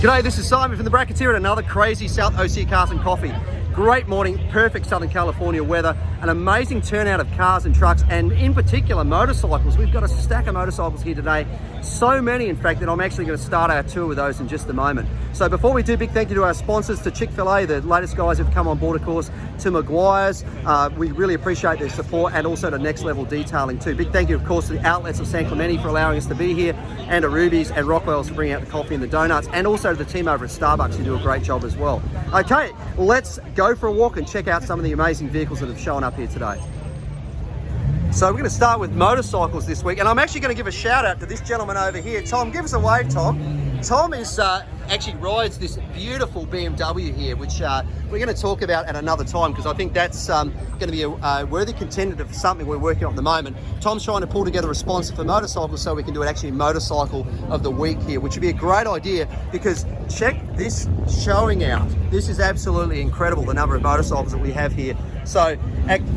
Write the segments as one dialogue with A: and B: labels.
A: G'day, this is Simon from the Bracketeer at another crazy South OC Cars and Coffee. Great morning, perfect Southern California weather, an amazing turnout of cars and trucks, and in particular motorcycles. We've got a stack of motorcycles here today. So many, in fact, that I'm actually going to start our tour with those in just a moment. So before we do, big thank you to our sponsors, to Chick-fil-A, the latest guys who've come on board, of course, to Maguire's. We really appreciate their support, and also to Next Level Detailing too. Big thank you, of course, to the outlets of San Clemente for allowing us to be here, and to Ruby's and Rockwell's for bringing out the coffee and the donuts, and also to the team over at Starbucks who do a great job as well. Okay, let's go for a walk and check out some of the amazing vehicles that have shown up here today. So we're going to start with motorcycles this week, and I'm actually going to give a shout out to this gentleman over here. Tom, give us a wave, Tom. Tom is actually rides this beautiful BMW here, which we're going to talk about at another time, because I think that's going to be a worthy contender for something we're working on at the moment. Tom's trying to pull together a sponsor for motorcycles so we can do it actually motorcycle of the week here, which would be a great idea, because check this showing out. This is absolutely incredible, the number of motorcycles that we have here. So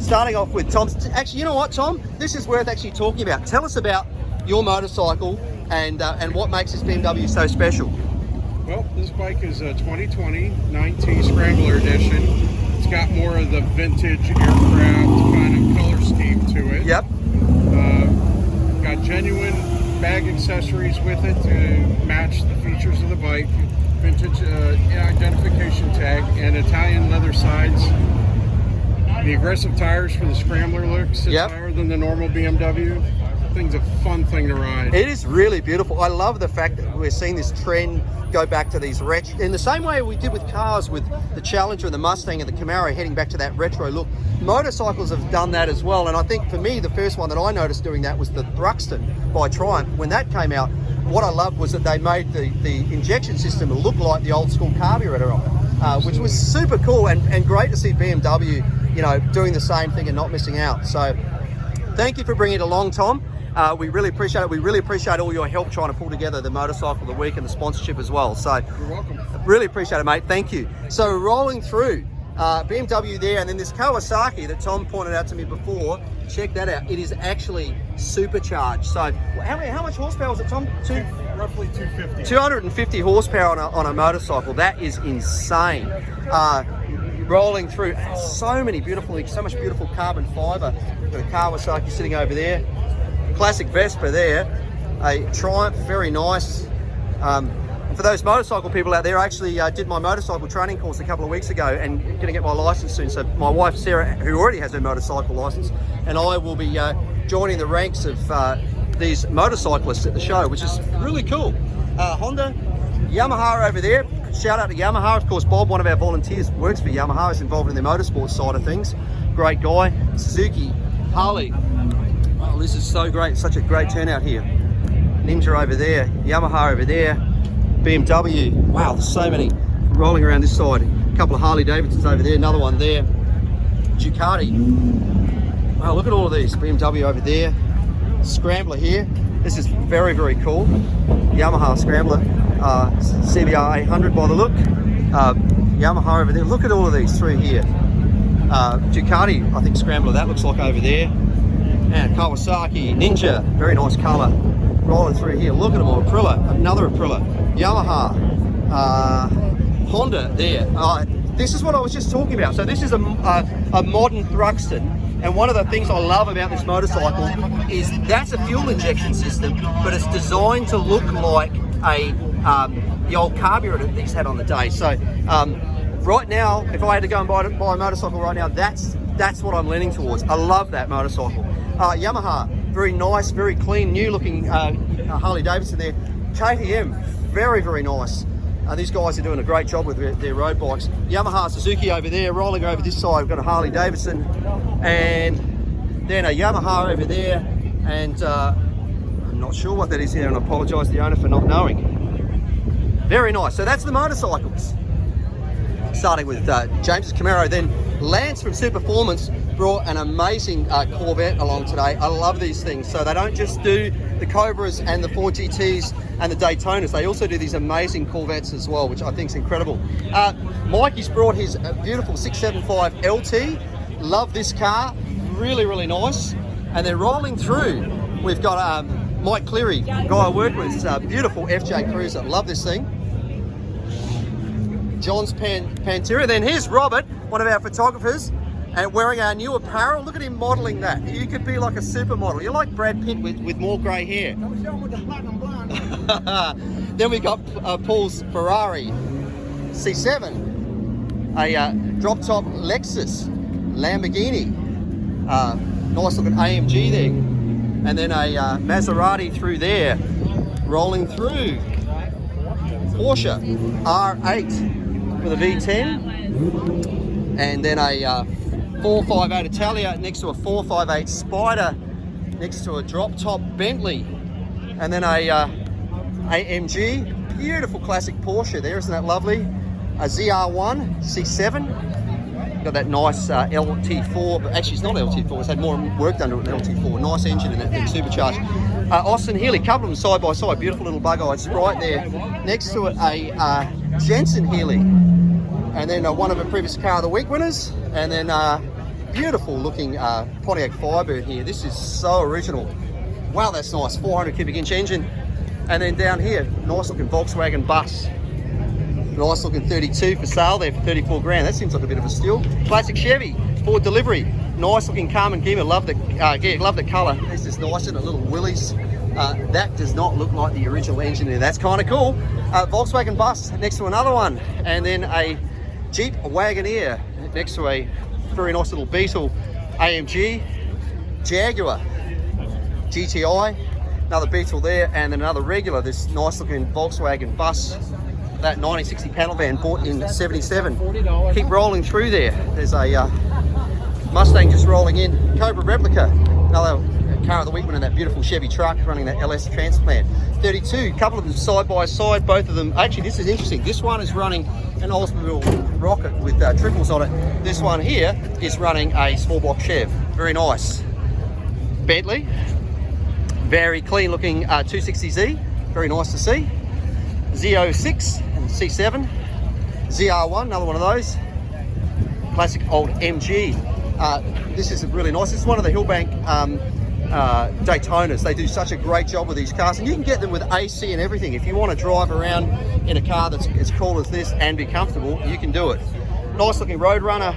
A: starting off with Tom's, actually, you know what, Tom? This is worth actually talking about. Tell us about your motorcycle and what makes this BMW so special.
B: Well, this bike is a 2020 9T Scrambler Edition. It's got more of the vintage aircraft kind of color scheme to it.
A: Yep.
B: Got genuine bag accessories with it to match the features of the bike. Vintage identification tag and Italian leather sides. The aggressive tires for the Scrambler look sits higher than the normal BMW. Thing's a fun thing to ride.
A: It is really beautiful. I love the fact that we're seeing this trend go back to these retro, in the same way we did with cars, with the Challenger and the Mustang and the Camaro, heading back to that retro look. Motorcycles have done that as well, and I think for me the first one that I noticed doing that was the Thruxton by Triumph. When that came out, what I loved was that they made the injection system look like the old school carburetor on it, which was super cool, and great to see BMW, you know, doing the same thing and not missing out. So thank you for bringing it along, Tom. We really appreciate it. We really appreciate all your help trying to pull together the motorcycle of the week and the sponsorship as well. So
B: you're welcome.
A: Really appreciate it, mate. Thank you. So rolling through BMW there, and then this Kawasaki that Tom pointed out to me before. Check that out. It is actually supercharged. So how much horsepower is it, Tom?
B: Roughly 250.
A: 250 horsepower on a motorcycle. That is insane. Rolling through so much beautiful carbon fiber. We've got a Kawasaki sitting over there. Classic Vespa there, a Triumph, very nice. For those motorcycle people out there, I actually did my motorcycle training course a couple of weeks ago and going to get my license soon. So my wife Sarah, who already has her motorcycle license, and I will be joining the ranks of these motorcyclists at the show, which is really cool. Honda, Yamaha over there. Shout out to Yamaha, of course. Bob, one of our volunteers, works for Yamaha, is involved in the motorsports side of things. Great guy. Suzuki, Harley. Oh, this is so great. Such a great turnout here. Ninja over there, Yamaha over there, BMW. Wow, there's so many rolling around this side. A couple of Harley Davidsons over there, another one there. Ducati. Wow, look at all of these. BMW over there. Scrambler here. This is very, very cool. Yamaha Scrambler. CBR 800 by the look. Yamaha over there. Look at all of these through here. Ducati, I think Scrambler, that looks like over there. And Kawasaki, Ninja, very nice colour. Rolling through here, look at them all. Aprilia, another Aprilia. Yamaha, Honda there. This is what I was just talking about. So this is a modern Thruxton, and one of the things I love about this motorcycle is that's a fuel injection system, but it's designed to look like the old carburetor that these had on the day. So right now, if I had to go and buy a motorcycle right now, that's what I'm leaning towards. I love that motorcycle. Yamaha, very nice, very clean, new looking Harley Davidson there. KTM, very, very nice. These guys are doing a great job with their road bikes. Yamaha, Suzuki over there. Rolling over this side, we've got a Harley Davidson, and then a Yamaha over there, and I'm not sure what that is here, and I apologise to the owner for not knowing. Very nice. So that's the motorcycles. Starting with James's Camaro, then Lance from Superformance brought an amazing Corvette along today. I love these things. So they don't just do the Cobras and the 4GTs and the Daytonas, they also do these amazing Corvettes as well, which I think is incredible. Mikey's brought his beautiful 675 LT. Love this car, really, really nice. And then rolling through, we've got Mike Cleary, guy I work with, beautiful FJ Cruiser. Love this thing. John's Pantera. Then here's Robert, one of our photographers, and wearing our new apparel. Look at him modelling that. You could be like a supermodel. You're like Brad Pitt with more grey hair. Then we got Paul's Ferrari C7, a drop-top Lexus Lamborghini, nice looking AMG there, and then a Maserati through there, rolling through. Porsche R8 with a V10, and then a 458 Italia next to a 458 Spider, next to a drop-top Bentley, and then a AMG, beautiful classic Porsche there, isn't that lovely? A ZR1 C7, got that nice LT4, but actually it's not LT4, it's had more work done to it than LT4, nice engine in that thing, supercharged. Austin Healey, couple of them side by side, beautiful little bug-eyed Sprite there. Next to it, a Jensen Healey, and then one of the previous Car of the Week winners, and then beautiful looking Pontiac Firebird here. This is so original. Wow, that's nice, 400 cubic inch engine. And then down here, nice looking Volkswagen bus. Nice looking 32 for sale there for 34 grand. That seems like a bit of a steal. Classic Chevy, Ford delivery. Nice looking Carmen Gima, love the colour. This is nice, and a little Willys. That does not look like the original engine there. That's kind of cool. Volkswagen bus next to another one. And then a Jeep Wagoneer next to a very nice little Beetle AMG. Jaguar GTI, another Beetle there, and then another regular, this nice looking Volkswagen bus. That 1960 panel van bought in '77. Keep rolling through there. There's a Mustang just rolling in. Cobra replica. Another Car of the Week winner, that beautiful Chevy truck running that LS Transplant. 32, couple of them side by side, both of them. Actually, this is interesting. This one is running an Oldsmobile Rocket with triples on it. This one here is running a small block Chev. Very nice. Bentley. Very clean looking 260Z. Very nice to see. Z06 and C7, ZR1, another one of those. Classic old MG. This is really nice. This is one of the Hillbank Daytonas. They do such a great job with these cars, and you can get them with AC and everything. If you want to drive around in a car that's as cool as this and be comfortable, you can do it. Nice looking Roadrunner.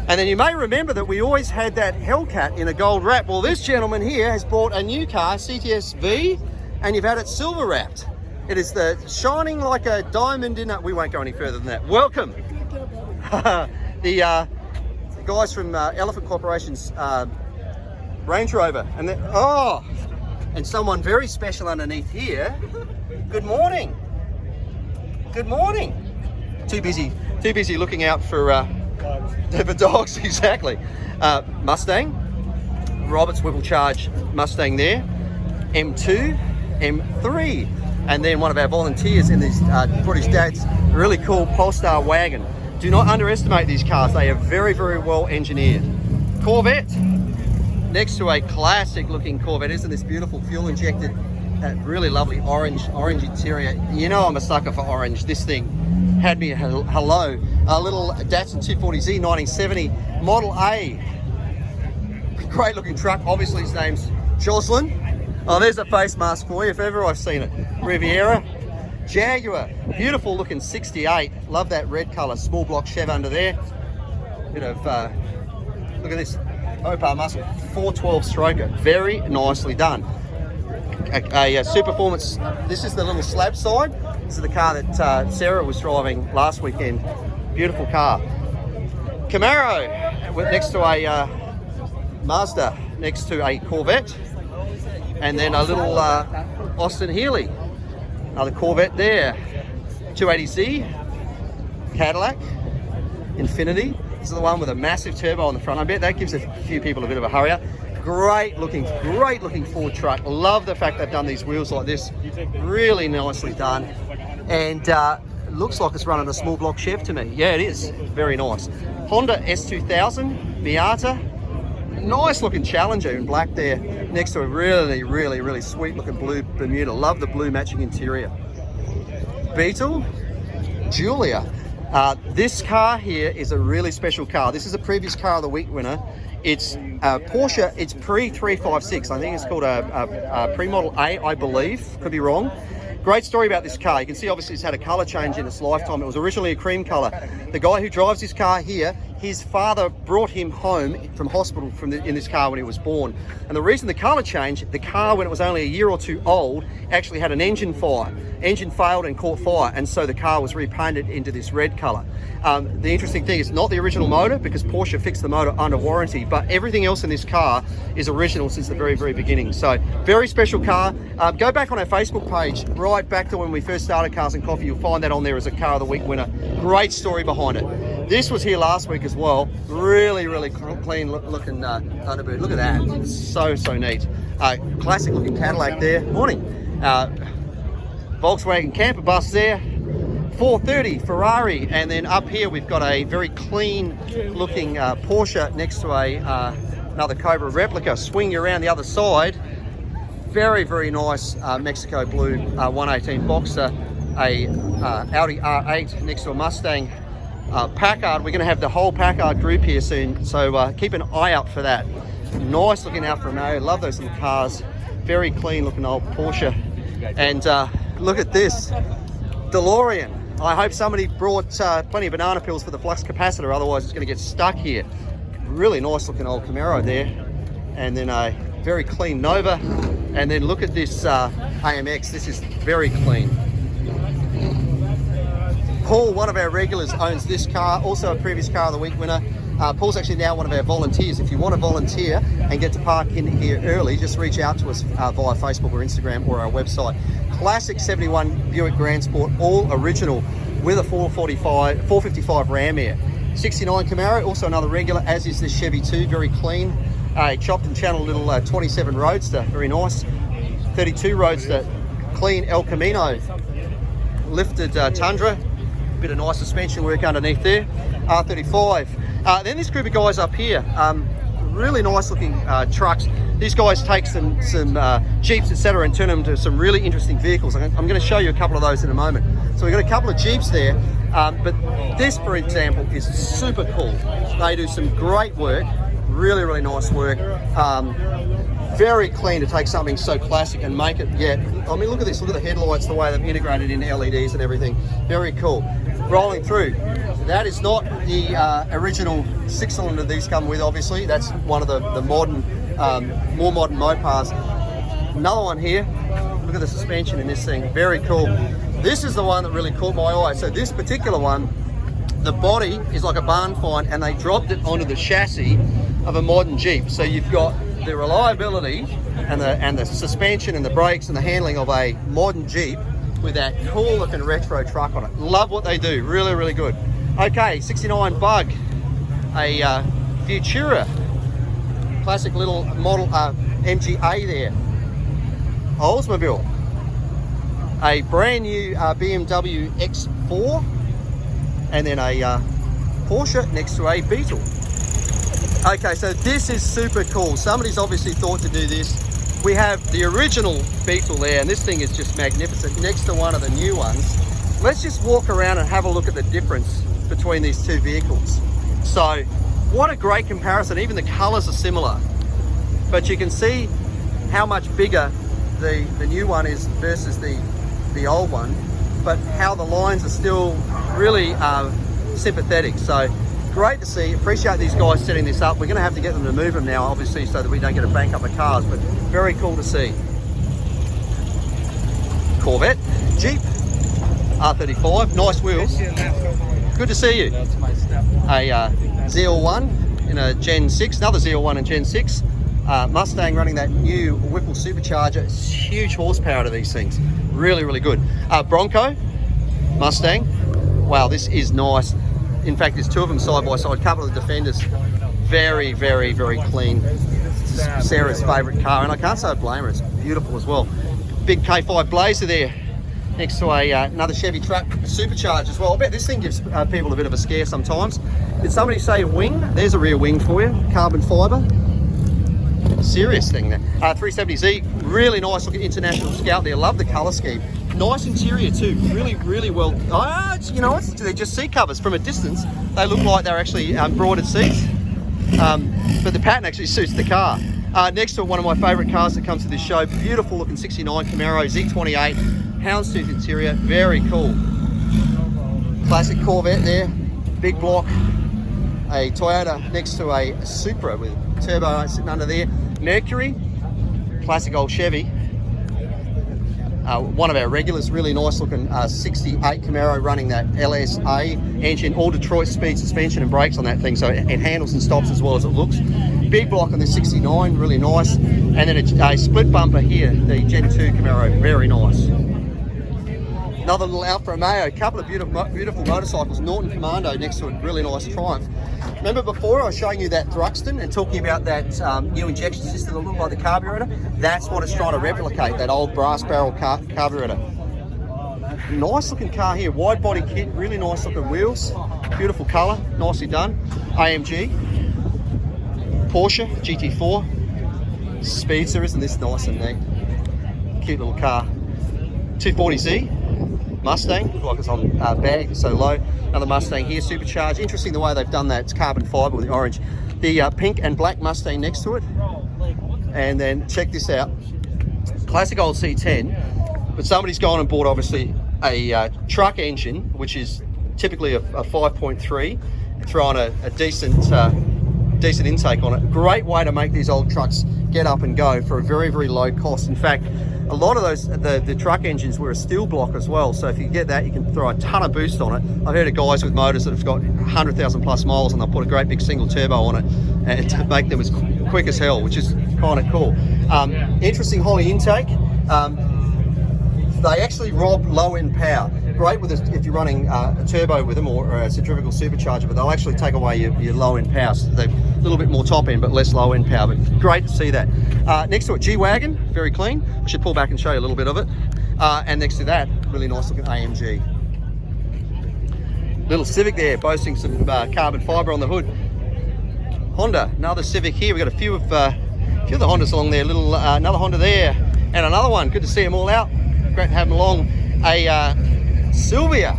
A: And then you may remember that we always had that Hellcat in a gold wrap. Well, this gentleman here has bought a new car, CTS V, and you've had it silver wrapped. It is the shining like a diamond in it. We won't go any further than that. Welcome. The guys from Elephant Corporation's Range Rover. And then, and someone very special underneath here. Good morning. Good morning. Too busy looking out for dogs, exactly. Mustang. Robert's Whipple Charge Mustang there. M2, M3. And then one of our volunteers in this British Dad's really cool Polestar wagon. Do not underestimate these cars. They are very, very well engineered. Corvette, next to a classic looking Corvette. Isn't this beautiful fuel injected, that really lovely orange interior. You know I'm a sucker for orange. This thing had me hello. A little Datsun 240Z 1970 Model A. Great looking truck. Obviously his name's Jocelyn. Oh, there's a face mask for you if ever I've seen it. Riviera. Jaguar. Beautiful looking 68. Love that red colour. Small block Chev under there. Bit of, look at this. Opar muscle. 412 stroker. Very nicely done. A Super Performance. This is the little slab side. This is the car that Sarah was driving last weekend. Beautiful car. Camaro. Next to a Mazda. Next to a Corvette. And then a little Austin Healey, another Corvette there, 280Z, Cadillac, Infinity. This is the one with a massive turbo on the front. I bet that gives a few people a bit of a hurry up. Great looking Ford truck. Love the fact they've done these wheels like this. Really nicely done. And looks like it's running a small block Chev to me. Yeah, it is. Very nice. Honda S2000, Miata. Nice looking Challenger in black there, next to a really sweet looking blue Bermuda. Love the blue matching interior. Beetle, Julia. This car here is a really special car. This is a previous Car of the Week winner. It's Porsche. It's pre-356. I think it's called a pre-model A, I believe. Could be wrong. Great story about this car. You can see obviously it's had a colour change in its lifetime. It was originally a cream colour. The guy who drives this car here, his father brought him home from hospital in this car when he was born. And the reason the colour changed, the car when it was only a year or two old actually had an engine fire. Engine failed and caught fire, and so the car was repainted into this red colour. The interesting thing is not the original motor, because Porsche fixed the motor under warranty, but everything else in this car is original since the very, very beginning. So very special car. Go back on our Facebook page, right back to when we first started Cars and Coffee. You'll find that on there as a Car of the Week winner. Great story behind it. This was here last week as well. Really, really clean looking Thunderbird. Look at that. So, so neat. Classic looking Cadillac there. Morning. Volkswagen camper bus there. 430 Ferrari, and then up here we've got a very clean looking Porsche next to another Cobra replica. Swing you around the other side. Very, very nice Mexico blue 118 Boxster, a Audi R8 next to a Mustang Packard. We're going to have the whole Packard group here soon, so keep an eye out for that. Nice looking Alfa Romeo. Love those little cars. Very clean looking old Porsche. And look at this DeLorean. I hope somebody brought plenty of banana peels for the flux capacitor, otherwise it's going to get stuck here. Really nice looking old Camaro there. And then a very clean Nova. And then look at this AMX. This is very clean. Paul, one of our regulars, owns this car, also a previous Car of the Week winner. Paul's actually now one of our volunteers. If you want to volunteer and get to park in here early, just reach out to us via Facebook or Instagram or our website. Classic 71 Buick Grand Sport, all original, with a 455 Ram Air. 69 Camaro, also another regular, as is this Chevy 2, very clean. A chopped and channeled little 27 Roadster, very nice. 32 Roadster, clean El Camino. Lifted Tundra, bit of nice suspension work underneath there. R35. Then this group of guys up here, really nice looking trucks. These guys take some Jeeps, etc., and turn them into some really interesting vehicles. I'm going to show you a couple of those in a moment. So we've got a couple of Jeeps there, but this, for example, is super cool. They do some great work, really, really nice work. Very clean to take something so classic and make it, I mean, look at this, look at the headlights, the way they've integrated in LEDs and everything. Very cool. Rolling through. That is not the original 6-cylinder these come with, obviously. That's one of the modern, more modern Mopars. Another one here. Look at the suspension in this thing. Very cool. This is the one that really caught my eye. So this particular one, the body is like a barn find, and they dropped it onto the chassis of a modern Jeep. So you've got the reliability and the suspension and the brakes and the handling of a modern Jeep with that cool looking retro truck on it. Love what they do. Really, really good. Okay, 69 Bug, a Futura, classic little model MGA there. Oldsmobile, a brand new BMW X4, and then a Porsche next to a Beetle. Okay, so this is super cool. Somebody's obviously thought to do this. We have the original Beetle there, and this thing is just magnificent next to one of the new ones. Let's just walk around and have a look at the difference between these two vehicles. So what a great comparison. Even the colors are similar, but you can see how much bigger the new one is versus the old one, but how the lines are still really sympathetic. So great to see. Appreciate these guys setting this up. We're going to have to get them to move them now, obviously, so that we don't get a bank up the cars, but very cool to see. Corvette, Jeep, R35, nice wheels. Good to see you. A ZL1 in a Gen 6, another ZL1 in Gen 6. Mustang running that new Whipple supercharger. It's huge horsepower to these things. Really, really good. Bronco, Mustang. Wow, this is nice. In fact, there's two of them side by side. A couple of the Defenders. Very, very, very clean. Sarah's favourite car, and I can't say I blame her. It's beautiful as well. Big K5 Blazer there, next to another Chevy truck, supercharged as well. I bet this thing gives people a bit of a scare sometimes. Did somebody say wing? There's a rear wing for you. Carbon fibre. Serious thing there. 370Z, really nice looking International Scout there. Love the colour scheme. Nice interior too. Really, really well. You know, they're just seat covers. From a distance, they look like they're actually broadened seats. But the pattern actually suits the car. Next to one of my favourite cars that comes to this show, beautiful looking 69 Camaro Z28. Houndstooth interior, very cool. Classic Corvette there, big block. A Toyota next to a Supra with turbo sitting under there. Mercury, classic old Chevy. One of our regulars, really nice looking 68 Camaro running that LSA engine, all Detroit speed suspension and brakes on that thing, so it handles and stops as well as it looks. Big block on the 69, really nice. And then a split bumper here, the Gen 2 Camaro, very nice. Another little Alfa Romeo, a couple of beautiful motorcycles. Norton Commando next to a really nice Triumph. Remember before I was showing you that Thruxton and talking about that new injection system that looked like the carburetor? That's what it's trying to replicate, that old brass barrel carburetor. Nice looking car here, wide body kit, really nice looking wheels, beautiful colour, nicely done. AMG, Porsche GT4, Speedster, isn't this nice and neat? Cute little car. 240Z. Mustang, look like it's on bag, so low. Another Mustang here, supercharged. Interesting the way they've done that. It's carbon fibre with the orange. The pink and black Mustang next to it. And then check this out. Classic old C10, but somebody's gone and bought obviously a truck engine, which is typically a 5.3, and thrown a decent intake on it. Great way to make these old trucks get up and go for a very, very low cost. In fact, a lot of those, the truck engines were a steel block as well, so if you get that, you can throw a ton of boost on it. I've heard of guys with motors that have got 100,000 plus miles and they'll put a great big single turbo on it and to make them as quick as hell, which is kind of cool. Interesting Holley intake. They actually rob low-end power. Great with if you're running a turbo with them or a centrifugal supercharger, but they'll actually take away your low-end power. So they're a little bit more top-end, but less low-end power. But great to see that. Next to it, G-Wagon, very clean. I should pull back and show you a little bit of it. And next to that, really nice-looking AMG. Little Civic there, boasting some carbon fibre on the hood. Honda, another Civic here. We've got a few of the Hondas along there. Little another Honda there, and another one. Good to see them all out. Great to have them along. A Silvia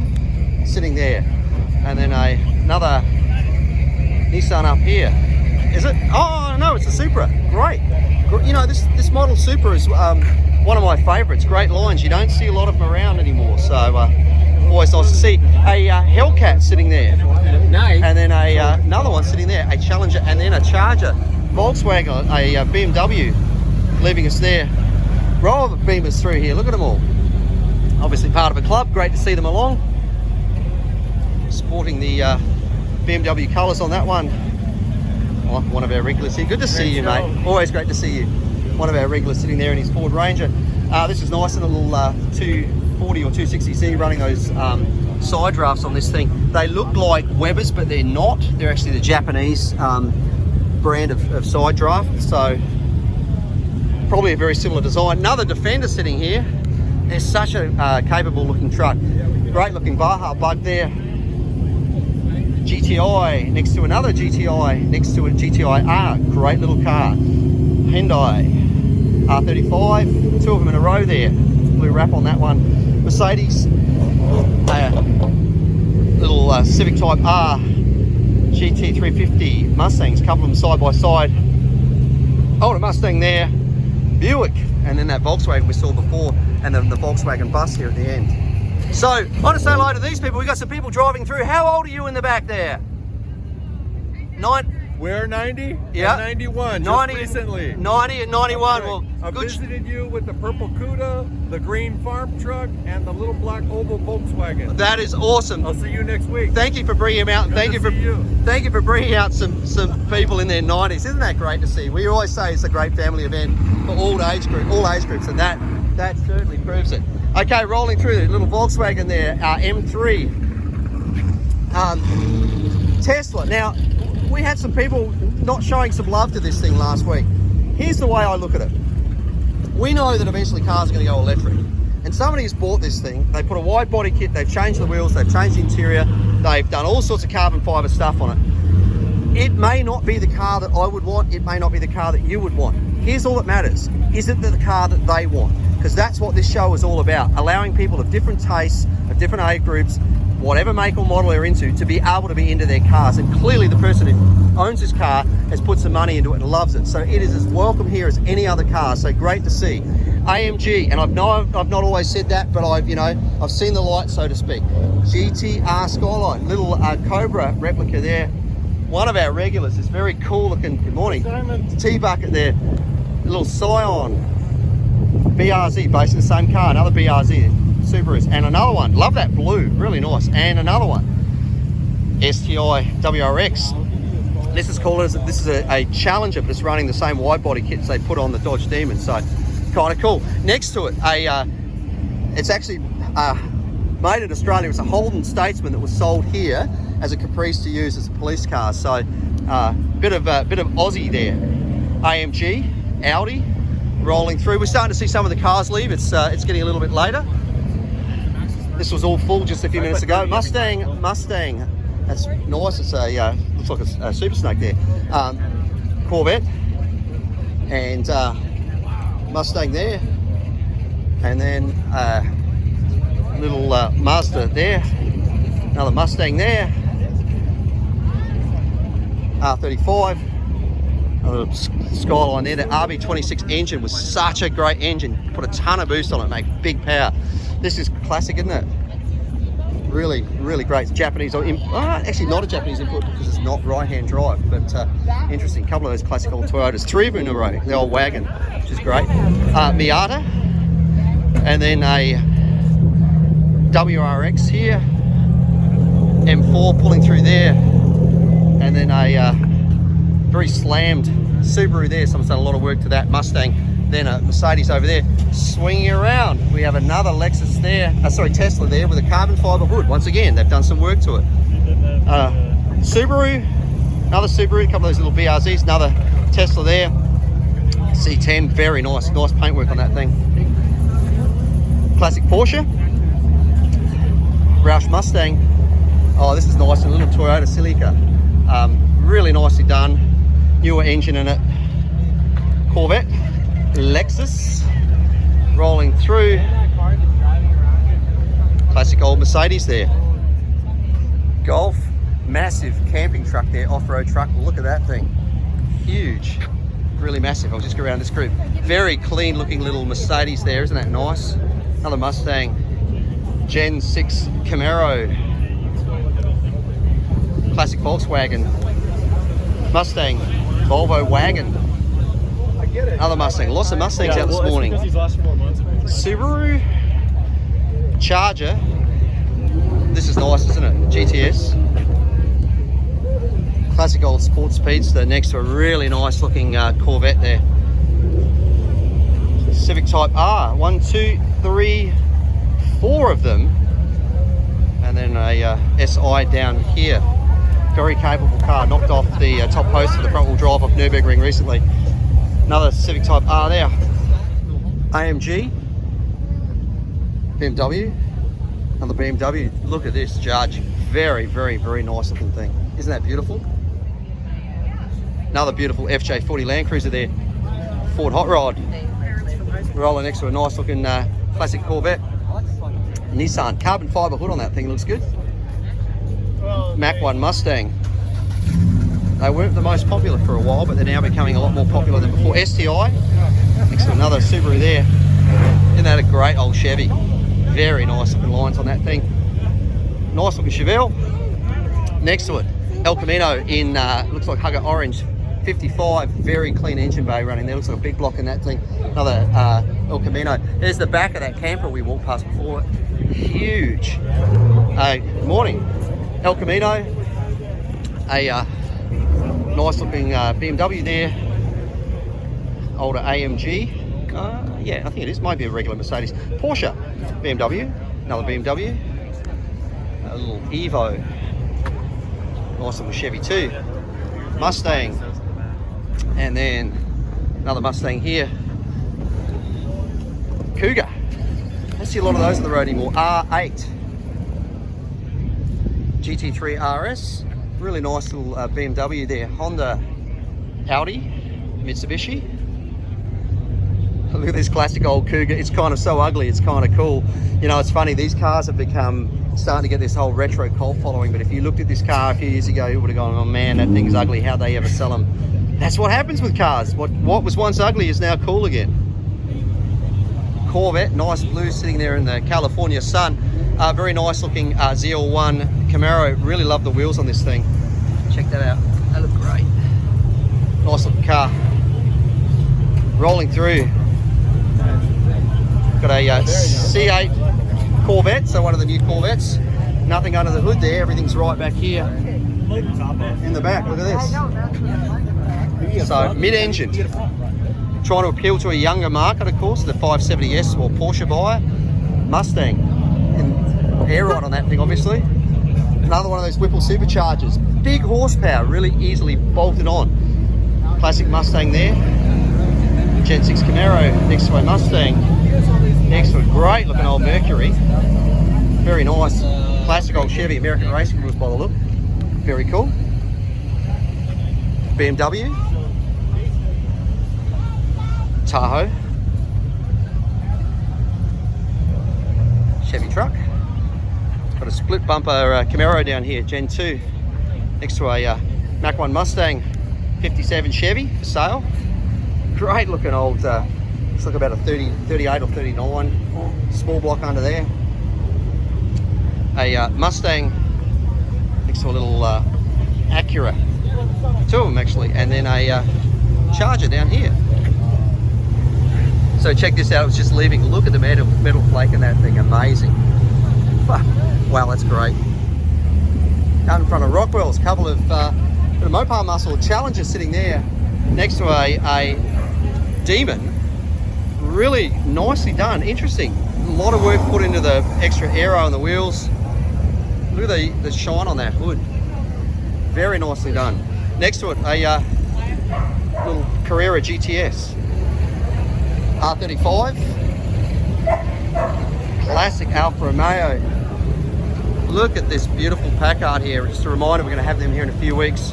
A: sitting there, and then another Nissan up here. Is it? Oh no, it's a Supra. Great. You know, this model Supra is one of my favourites. Great lines. You don't see a lot of them around anymore, so always nice to see. A Hellcat sitting there,
C: Nice.
A: and then another one sitting there. A Challenger, and then a Charger. Volkswagen, a BMW, leaving us there. Row of Beamers through here. Look at them all. Obviously part of a club. Great to see them along. Sporting the BMW colours on that one. Oh, one of our regulars here. Good to see you, mate. Always great to see you. One of our regulars sitting there in his Ford Ranger. This is nice, and a little 240 or 260Z running those side drafts on this thing. They look like Webers, but they're not. They're actually the Japanese brand of side draft. So probably a very similar design. Another Defender sitting here. There's such a capable looking truck. Great looking Baja bug there. GTI next to another GTI, next to a GTI R. Great little car. Hyundai R35, two of them in a row there. Blue wrap on that one. Mercedes, little Civic Type R, GT350 Mustangs, couple of them side by side. Older Mustang there. Buick, and then that Volkswagen we saw before, and then the Volkswagen bus here at the end. So, I want to say hello to these people. We got some people driving through. How old are you in the back there?
C: We're 90
A: Yeah.
C: and 91
A: 90,
C: just recently.
A: 90 and 91.
C: Okay.
A: Well,
C: I
A: good.
C: visited you with the purple Cuda, the green farm truck, and the little black oval Volkswagen.
A: That is awesome.
C: I'll see you next week.
A: Thank you for bringing them out. And
C: Good to see you.
A: thank you for bringing out some people in their 90s. Isn't that great to see? We always say it's a great family event for all age groups, and that certainly proves it. Okay, rolling through the little Volkswagen there, M3, Tesla. Now, we had some people not showing some love to this thing last week. Here's the way I look at it. We know that eventually cars are going to go electric. And somebody has bought this thing, they put a wide body kit, they've changed the wheels, they've changed the interior, they've done all sorts of carbon fibre stuff on it. It may not be the car that I would want, it may not be the car that you would want. Here's all that matters. Is it the car that they want? Because that's what this show is all about, allowing people of different tastes, of different age groups, whatever make or model they're into, to be able to be into their cars. And clearly the person who owns this car has put some money into it and loves it. So it is as welcome here as any other car, so great to see. AMG, and I've not always said that, but I've seen the light, so to speak. GTR Skyline, little Cobra replica there. One of our regulars, is very cool looking. Good morning. T-Bucket there, little Scion BRZ, based in the same car. Another BRZ Subarus, and another one. Love that blue, really nice. And another one, STI WRX. This is a Challenger, but it's running the same wide body kits they put on the Dodge Demon, so kind of cool. Next to it, it's actually made in Australia. It's a Holden Statesman that was sold here as a Caprice to use as a police car. So bit of Aussie there. AMG, Audi, rolling through. We're starting to see some of the cars leave. It's getting a little bit later. This was all full just a few minutes ago. Mustang. That's nice. It's a looks like a Super Snake there. Corvette and Mustang there, and then little Mazda there. Another Mustang there. R35. Another Skyline there. The RB26 engine was such a great engine. Put a ton of boost on it, make big power. This is classic, isn't it? Really, really great. Japanese, actually not a Japanese input because it's not right-hand drive, but interesting. Couple of those classic old Toyotas. 3 of them in a row, the old wagon, which is great. Miata, and then a WRX here. M4 pulling through there, and then a very slammed Subaru there. Someone's done a lot of work to that. Mustang, then a Mercedes over there. Swinging around, we have another Lexus there, Tesla there with a carbon fiber hood. Once again, they've done some work to it. Subaru, another Subaru, a couple of those little BRZs, another Tesla there. C10, very nice paintwork on that thing. Classic Porsche, Roush Mustang. Oh, this is nice, a little Toyota Celica. Really nicely done, newer engine in it. Corvette, Lexus, rolling through. Classic old Mercedes there. Golf, massive camping truck there, off-road truck. Look at that thing, huge, really massive. I'll just go around this group. Very clean looking little Mercedes there, isn't that nice? Another Mustang, Gen 6 Camaro. Classic Volkswagen, Mustang, Volvo wagon. Another Mustang. Lots of Mustangs out this morning. Subaru Charger. This is nice, isn't it? GTS. Classic old sports speedster next to a really nice looking Corvette there. Civic Type R. 1, 2, 3, 4 of them. And then a SI down here. Very capable car. Knocked off the top post of the front wheel drive off Nürburgring recently. Another Civic Type R there. AMG, BMW, another BMW. Look at this Judge. Very, very, very nice looking thing. Isn't that beautiful? Another beautiful FJ40 Land Cruiser there. Ford Hot Rod. Rolling next to a nice looking classic Corvette. Nissan, carbon fiber hood on that thing, looks good. Mach 1 Mustang. They weren't the most popular for a while, but they're now becoming a lot more popular than before. STI, next to another Subaru there. Isn't that a great old Chevy? Very nice looking lines on that thing. Nice looking Chevelle. Next to it, El Camino in, looks like Hugger Orange, 55, very clean engine bay running there. Looks like a big block in that thing. Another El Camino. There's the back of that camper we walked past before. Huge. Good morning. El Camino, a nice looking BMW there, older AMG, yeah, I think it is, might be a regular Mercedes. Porsche, BMW, another BMW, a little Evo, nice little Chevy too, Mustang, and then another Mustang here, Cougar. I don't see a lot of those on the road anymore. R8, GT3 RS, really nice little BMW there. Honda, Audi, Mitsubishi. Look at this classic old Cougar. It's kind of so ugly, it's kind of cool. You know, it's funny, these cars have starting to get this whole retro cult following, but if you looked at this car a few years ago, you would have gone, oh man, that thing's ugly, how'd they ever sell them? That's what happens with cars. What was once ugly is now cool again. Corvette, nice blue sitting there in the California sun. Very nice looking ZL1 Camaro. Really love the wheels on this thing. Check that out. They look great. Nice looking car. Rolling through. Got a C8 Corvette, so one of the new Corvettes. Nothing under the hood there. Everything's right back here in the back. Look at this. So mid-engine. Trying to appeal to a younger market, of course, the 570S or Porsche buyer. Mustang. And air ride on that thing, obviously. Another one of those Whipple superchargers. Big horsepower, really easily bolted on. Classic Mustang there. Gen 6 Camaro next to a Mustang. Next to a great looking old Mercury. Very nice. Classic old Chevy American racing rules by the look. Very cool. BMW. Tahoe. Chevy truck. Got a split bumper Camaro down here, Gen 2. Next to a Mach 1 Mustang 57 Chevy for sale. Great looking old, looks like about a 38 or 39. Small block under there. A Mustang next to a little Acura. Two of them actually. And then a Charger down here. So check this out, I was just leaving. Look at the metal flake in that thing, amazing. Wow, that's great. Out in front of Rockwell's, couple of Mopar Muscle Challenger sitting there next to a Demon. Really nicely done, interesting. A lot of work put into the extra aero on the wheels. Look at the shine on that hood. Very nicely done. Next to it, a little Carrera GTS. R35. Classic Alfa Romeo. Look at this beautiful Packard here. Just a reminder, we're going to have them here in a few weeks.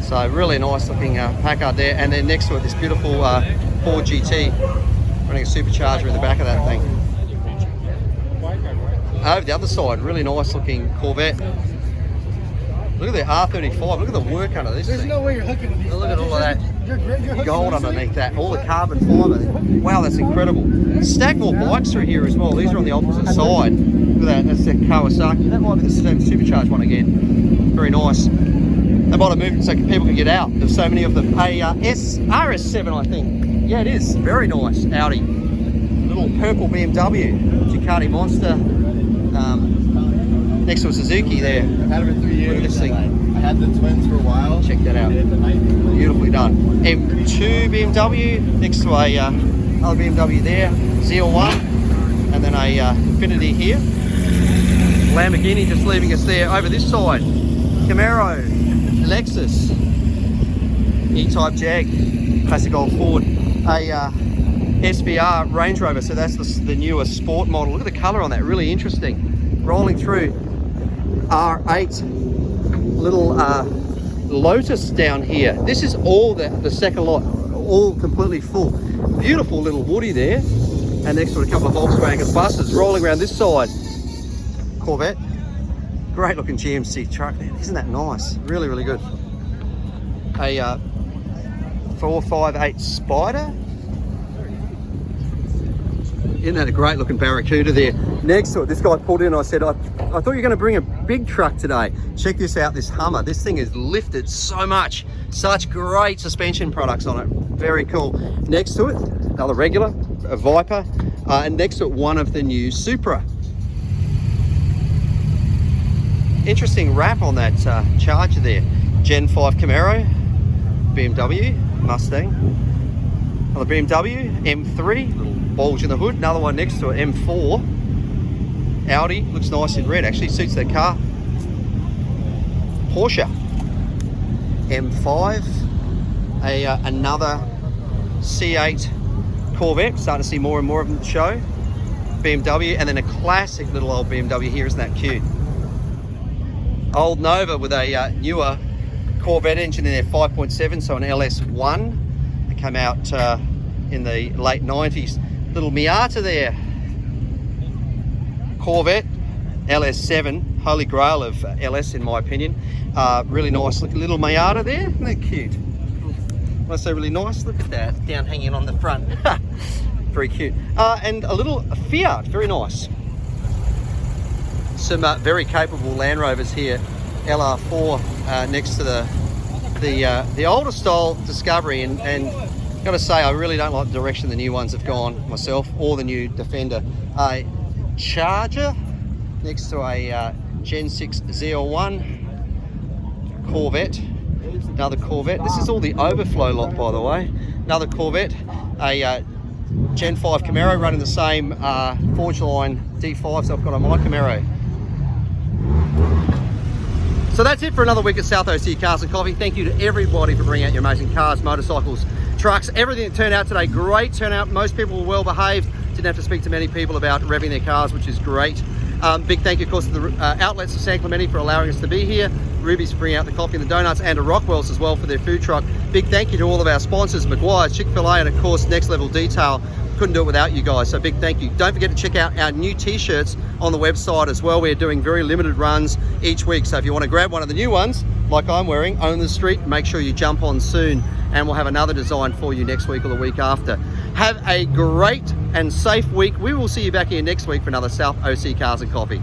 A: So really nice looking Packard there. And then next to it, this beautiful Ford GT. Running a supercharger in the back of that thing. Over the other side, really nice looking Corvette. Look at the R35. Look at the work under this thing.
D: No way you're hooking these.
A: Look at all of that
D: You're
A: gold underneath that. All the carbon fibre. Wow, that's incredible. Stack more bikes through here as well. These are on the opposite side. Look at that. That's the Kawasaki. That might be the same supercharged one again. Very nice. They might have moved it so people can get out. There's so many of them. A RS7, I think. Yeah, it is. Very nice. Audi. Little purple BMW. Ducati Monster. Next to a Suzuki there.
D: I've had it for 3 years.
A: Look at this thing.
D: I had the twins for a while.
A: Check that out. Beautifully done. M2 BMW next to a other BMW there. ZL1. And then a Infiniti here. Lamborghini just leaving us there. Over this side, Camaro, Lexus, E-Type Jag, classic old Ford. A SVR Range Rover, so that's the newer sport model. Look at the colour on that, really interesting. Rolling through. R8, little Lotus down here. This is all the second lot, all completely full. Beautiful little Woody there. And next to it, a couple of Volkswagen buses rolling around this side. Corvette. Great looking GMC truck there. Isn't that nice? Really, really good. A 458 Spider. Isn't that a great looking Barracuda there? Next to it, this guy pulled in. I said, I thought you were going to bring a big truck today. Check this out, this Hummer. This thing is lifted so much. Such great suspension products on it. Very cool. Next to it, another regular, a Viper. And next to it, one of the new Supra. Interesting wrap on that Charger there. Gen 5 Camaro, BMW, Mustang. Another BMW, M3, little bulge in the hood. Another one next to it, M4. Audi, looks nice in red, actually suits that car. Porsche, M5. Another C8 Corvette, starting to see more and more of them at the show. BMW, and then a classic little old BMW here, isn't that cute? Old Nova with a newer Corvette engine in there, 5.7, so an LS1. It came out in the late 90s. Little Miata there. Corvette, LS7, holy grail of LS in my opinion. Really nice looking little Miata there, isn't that cute? When I say really nice, look at that, down hanging on the front. Very cute. And a little Fiat, very nice. Some very capable Land Rovers here. LR4 next to the older style Discovery, and got to say I really don't like the direction the new ones have gone myself, or the new Defender. Charger next to a Gen 6 Z01 Corvette, another Corvette. This is all the overflow lot, by the way. Another Corvette, a Gen 5 Camaro running the same Forge Line D5, so I've got a my Camaro. So that's it for another week at South OC Cars and Coffee. Thank you to everybody for bringing out your amazing cars, motorcycles, trucks, everything that turned out today. Great turnout. Most people were well behaved. Didn't have to speak to many people about revving their cars, which is great. Big thank you, of course, to the outlets of San Clemente for allowing us to be here. Ruby's for bringing out the coffee and the donuts, and to Rockwell's as well for their food truck. Big thank you to all of our sponsors, Maguire's, Chick-fil-A, and of course, Next Level Detail. Couldn't do it without you guys, so big thank you. Don't forget to check out our new t-shirts on the website as well. We're doing very limited runs each week, so if you want to grab one of the new ones, like I'm wearing, Own the Street, make sure you jump on soon, and we'll have another design for you next week or the week after. Have a great and safe week. We will see you back here next week for another South OC Cars and Coffee.